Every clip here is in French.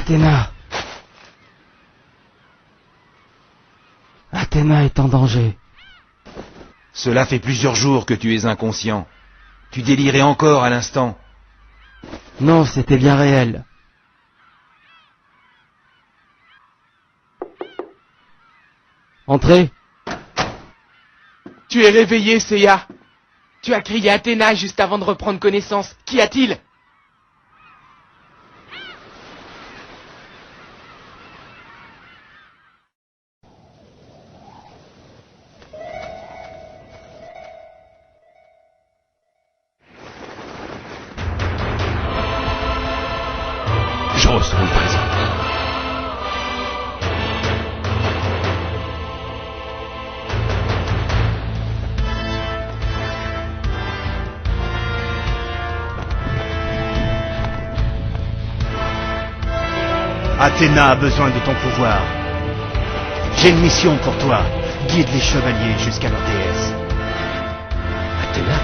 Athéna! Athéna est en danger. Cela fait plusieurs jours que tu es inconscient. Tu délirais encore à l'instant. Non, c'était bien réel. Entrez. Tu es réveillé, Seiya. Tu as crié Athéna juste avant de reprendre connaissance. Qu'y a-t-il? Je ressens une présence. Athéna a besoin de ton pouvoir. J'ai une mission pour toi. Guide les chevaliers jusqu'à leur déesse. Athéna?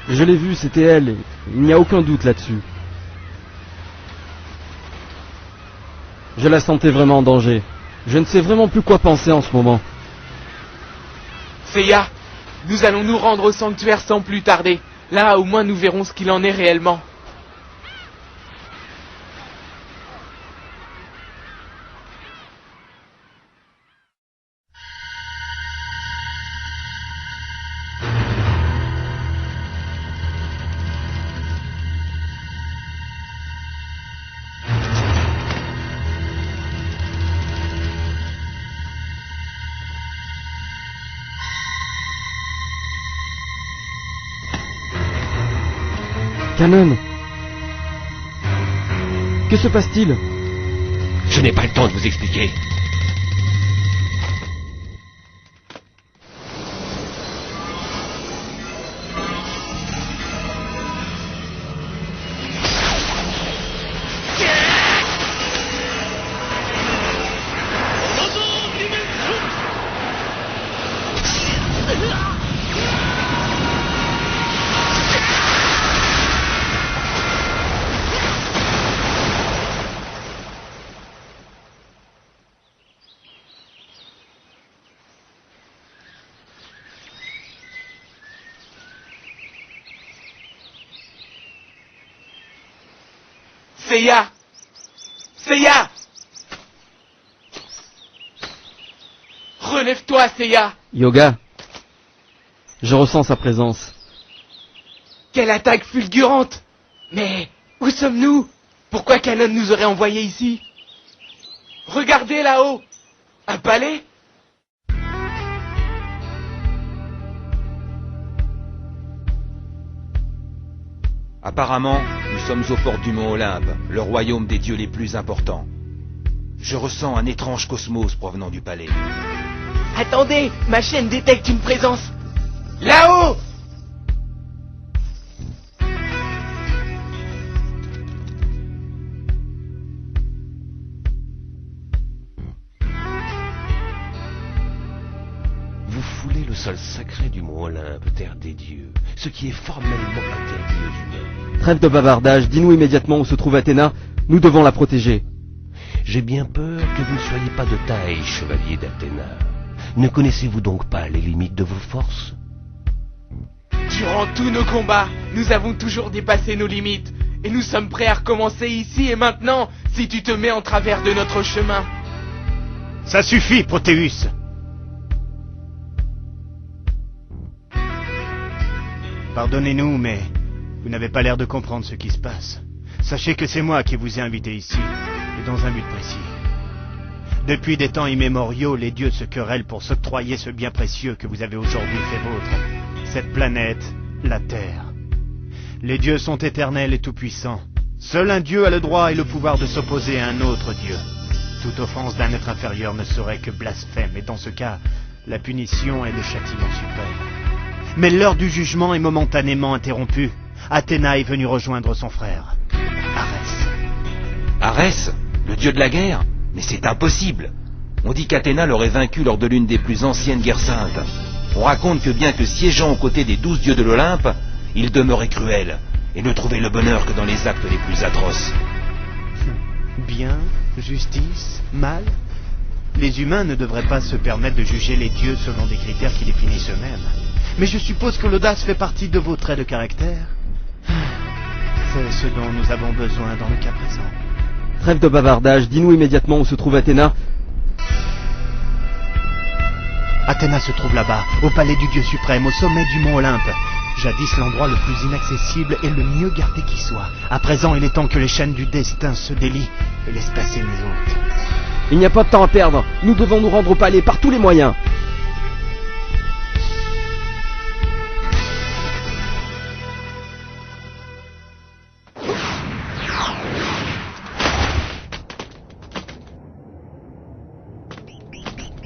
Je l'ai vue, c'était elle. Il n'y a aucun doute là-dessus. Je la sentais vraiment en danger. Je ne sais vraiment plus quoi penser en ce moment. Seiya, nous allons nous rendre au sanctuaire sans plus tarder. Là, au moins, nous verrons ce qu'il en est réellement. Canon! Que se passe-t-il? Je n'ai pas le temps de vous expliquer. Seiya! Seiya! Relève-toi, Seiya! Yoga. Je ressens sa présence. Quelle attaque fulgurante! Mais où sommes-nous? Pourquoi Canon nous aurait envoyés ici? Regardez là-haut! Un palais? Apparemment, nous sommes aux portes du mont Olympe, le royaume des dieux les plus importants. Je ressens un étrange cosmos provenant du palais. Attendez, ma chaîne détecte une présence. Là-haut! Vous foulez le sol sacré du mont Olympe, terre des dieux, ce qui est formellement interdit aux humains. Trêve de bavardage, dis-nous immédiatement où se trouve Athéna. Nous devons la protéger. J'ai bien peur que vous ne soyez pas de taille, chevalier d'Athéna. Ne connaissez-vous donc pas les limites de vos forces? Durant tous nos combats, nous avons toujours dépassé nos limites. Et nous sommes prêts à recommencer ici et maintenant, si tu te mets en travers de notre chemin. Ça suffit, Protéus. Pardonnez-nous, mais vous n'avez pas l'air de comprendre ce qui se passe. Sachez que c'est moi qui vous ai invité ici, et dans un but précis. Depuis des temps immémoriaux, les dieux se querellent pour s'octroyer ce bien précieux que vous avez aujourd'hui fait vôtre. Cette planète, la Terre. Les dieux sont éternels et tout-puissants. Seul un dieu a le droit et le pouvoir de s'opposer à un autre dieu. Toute offense d'un être inférieur ne serait que blasphème, et dans ce cas, la punition est le châtiment suprême. Mais l'heure du jugement est momentanément interrompue. Athéna est venue rejoindre son frère, Arès. Arès, le dieu de la guerre? Mais c'est impossible. On dit qu'Athéna l'aurait vaincu lors de l'une des plus anciennes guerres saintes. On raconte que bien que siégeant aux côtés des 12 dieux de l'Olympe, il demeurait cruel et ne trouvait le bonheur que dans les actes les plus atroces. Bien, justice, mal. Les humains ne devraient pas se permettre de juger les dieux selon des critères qui définissent eux-mêmes. Mais je suppose que l'audace fait partie de vos traits de caractère. C'est ce dont nous avons besoin dans le cas présent. Trêve de bavardage, dis-nous immédiatement où se trouve Athéna. Athéna se trouve là-bas, au palais du dieu suprême, au sommet du mont Olympe. Jadis l'endroit le plus inaccessible et le mieux gardé qui soit. À présent, il est temps que les chaînes du destin se délient et laissent passer mes hôtes. Il n'y a pas de temps à perdre, nous devons nous rendre au palais par tous les moyens.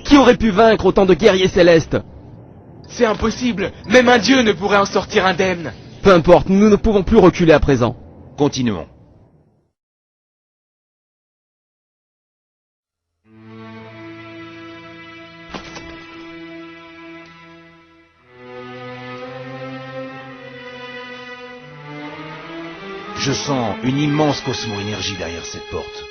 Qui aurait pu vaincre autant de guerriers célestes? C'est impossible. Même un dieu ne pourrait en sortir indemne. Peu importe, nous ne pouvons plus reculer à présent. Continuons. Je sens une immense cosmo-énergie derrière cette porte.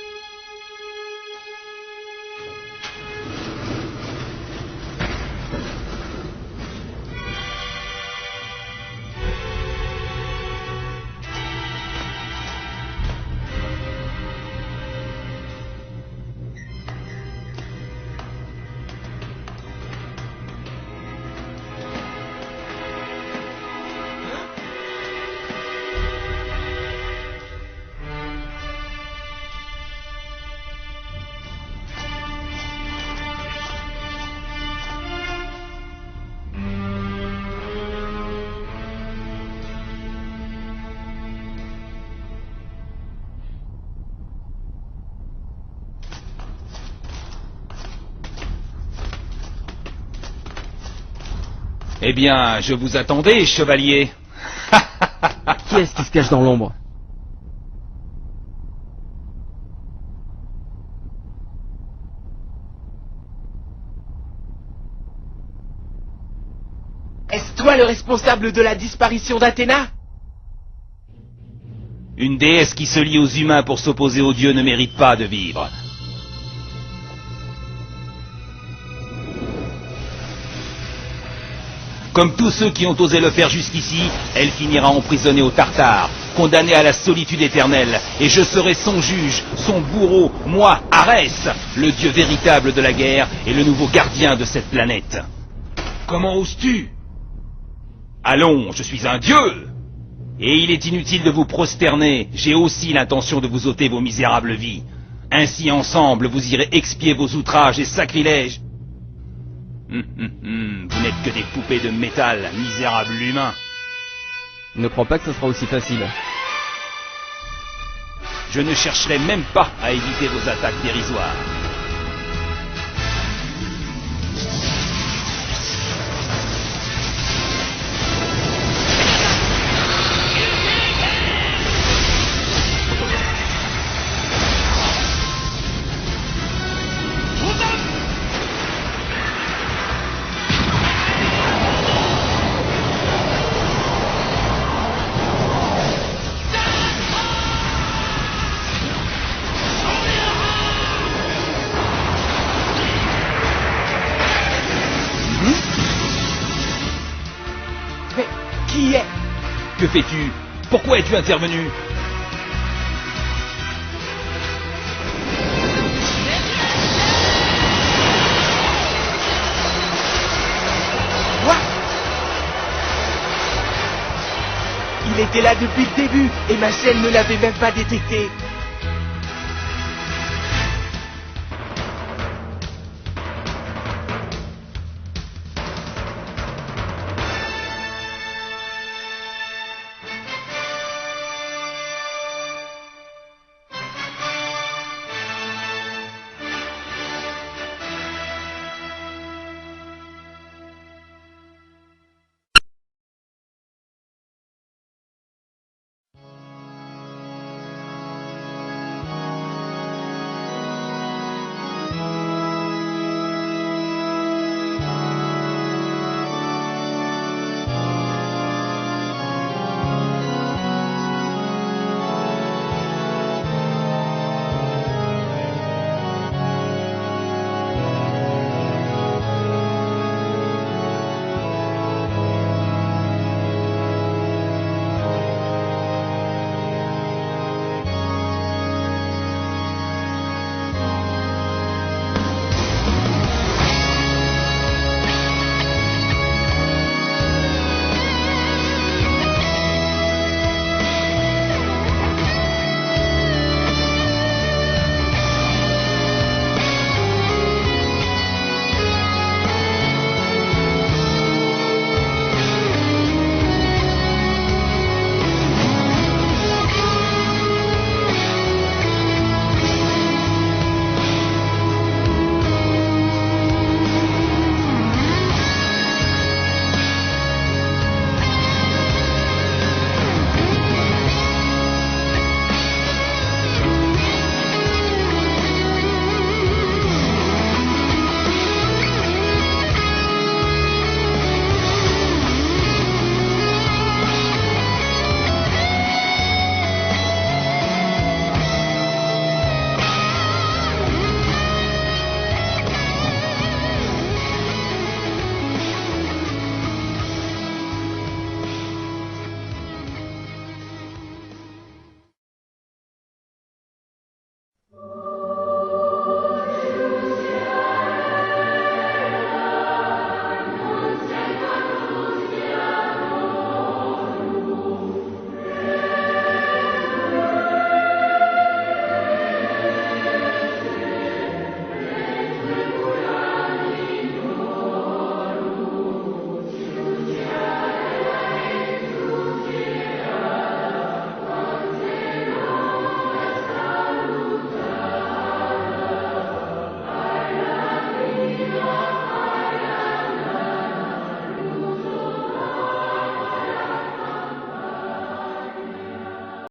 Eh bien, je vous attendais, chevalier. Qui est-ce qui se cache dans l'ombre? Est-ce toi le responsable de la disparition d'Athéna? Une déesse qui se lie aux humains pour s'opposer aux dieux ne mérite pas de vivre. Comme tous ceux qui ont osé le faire jusqu'ici, elle finira emprisonnée au Tartare, condamnée à la solitude éternelle, et je serai son juge, son bourreau, moi, Arès, le dieu véritable de la guerre et le nouveau gardien de cette planète. Comment oses-tu? Allons, je suis un dieu! Et il est inutile de vous prosterner, j'ai aussi l'intention de vous ôter vos misérables vies. Ainsi ensemble, vous irez expier vos outrages et sacrilèges. Vous n'êtes que des poupées de métal, misérables humains. Ne crois pas que ce sera aussi facile. Je ne chercherai même pas à éviter vos attaques dérisoires. Mais qui est? Que fais-tu? Pourquoi es-tu intervenu? Quoi? Il était là depuis le début et ma chaîne ne l'avait même pas détecté.